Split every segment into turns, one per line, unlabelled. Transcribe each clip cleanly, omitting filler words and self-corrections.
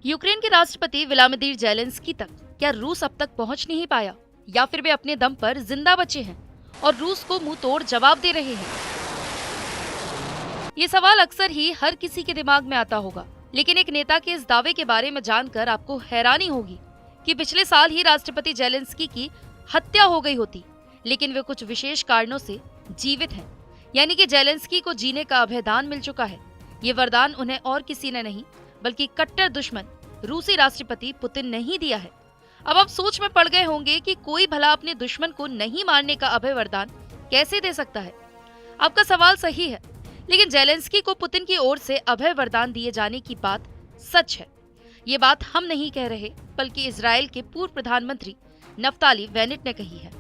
Ukraine के राष्ट्रपति Vladimir Zelensky तक क्या रूस अब तक पहुंच नहीं पाया, या फिर वे अपने दम पर जिंदा बचे हैं और रूस को मुंह तोड़ जवाब दे रहे हैं? ये सवाल अक्सर ही हर किसी के दिमाग में आता होगा, लेकिन एक नेता के इस दावे के बारे में जानकर आपको हैरानी होगी कि पिछले साल ही राष्ट्रपति ज़ेलेंस्की की हत्या हो गई होती, लेकिन वे कुछ विशेष कारणों से जीवित हैं। यानी कि ज़ेलेंस्की को जीने का अभयदान मिल चुका है। ये वरदान उन्हें और किसी ने नहीं बल्कि कट्टर दुश्मन रूसी राष्ट्रपति पुतिन ने ही दिया है। अब आप सोच में पड़ गए होंगे कि कोई भला अपने दुश्मन को नहीं मारने का अभय वरदान कैसे दे सकता है। आपका सवाल सही है, लेकिन ज़ेलेंस्की को पुतिन की ओर से अभय वरदान दिए जाने की बात सच है। ये बात हम नहीं कह रहे, बल्कि इजराइल के पूर्व प्रधानमंत्री नफ्ताली बेनेट ने कही है।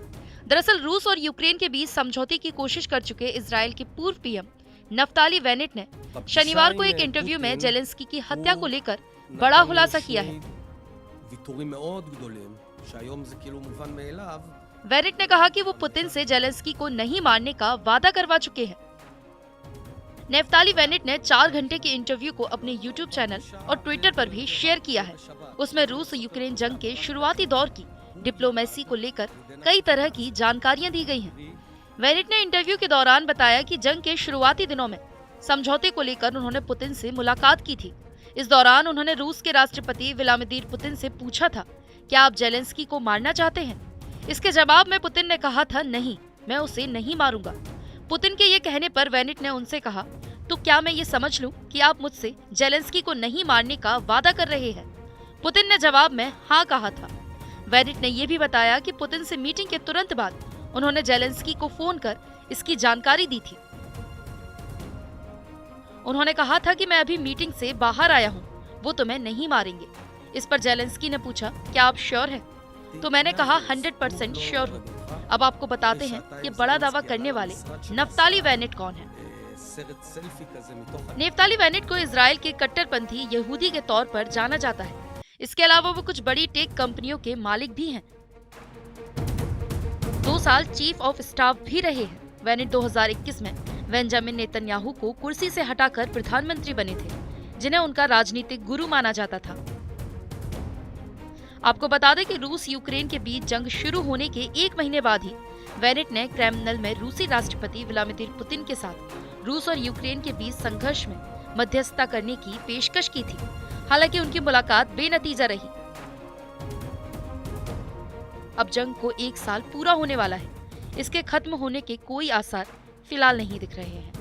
दरअसल रूस और यूक्रेन के बीच समझौते की कोशिश कर चुके इजराइल के पूर्व पीएम नफ्ताली बेनेट ने शनिवार को एक इंटरव्यू में ज़ेलेंस्की की हत्या को लेकर बड़ा खुलासा किया है। बेनेट ने कहा कि वो पुतिन से ज़ेलेंस्की को नहीं मारने का वादा करवा चुके हैं। नफ्ताली बेनेट ने 4 घंटे के इंटरव्यू को अपने यूट्यूब चैनल और ट्विटर पर भी शेयर किया है। उसमें रूस यूक्रेन जंग के शुरुआती दौर की डिप्लोमेसी को लेकर कई तरह की जानकारियां दी गई हैं। बेनेट ने इंटरव्यू के दौरान बताया कि जंग के शुरुआती दिनों में समझौते को लेकर उन्होंने पुतिन से मुलाकात की थी। इस दौरान उन्होंने रूस के राष्ट्रपति व्लादिमीर पुतिन से पूछा था, क्या आप ज़ेलेंस्की को मारना चाहते हैं? इसके जवाब में पुतिन ने कहा था, नहीं, मैं उसे नहीं मारूंगा। पुतिन के ये कहने पर बेनेट ने उनसे कहा, तो क्या मैं ये समझ लूं कि आप मुझसे ज़ेलेंस्की को नहीं मारने का वादा कर रहे हैं? पुतिन ने जवाब में हाँ कहा था। बेनेट ने यह भी बताया कि पुतिन से मीटिंग के तुरंत बाद उन्होंने ज़ेलेंस्की को फोन कर इसकी जानकारी दी थी। उन्होंने कहा था कि मैं अभी मीटिंग से बाहर आया हूँ, वो तुम्हें नहीं मारेंगे। इस पर ज़ेलेंस्की ने पूछा, क्या आप श्योर हैं? तो मैंने कहा 100% श्योर हूँ। अब आपको बताते हैं ये बड़ा दावा करने वाले नफ्ताली बेनेट कौन है। नफ्ताली बेनेट को इजराइल के कट्टरपंथी यहूदी के तौर पर जाना जाता है। इसके अलावा वो कुछ बड़ी टेक कंपनियों के मालिक भी हैं। 2 साल चीफ ऑफ स्टाफ भी रहे हैं। बेनेट 2021 में बेंजामिन नेतन्याहू को कुर्सी से हटाकर प्रधानमंत्री बने थे, जिन्हें उनका राजनीतिक गुरु माना जाता था। आपको बता दें कि रूस यूक्रेन के बीच जंग शुरू होने के 1 महीने बाद ही बेनेट ने क्रेमलिन में रूसी राष्ट्रपति व्लादिमीर पुतिन के साथ रूस और यूक्रेन के बीच संघर्ष में मध्यस्थता करने की पेशकश की थी। हालांकि उनकी मुलाकात बेनतीजा रही। अब जंग को 1 साल पूरा होने वाला है। इसके खत्म होने के कोई आसार फिलहाल नहीं दिख रहे हैं।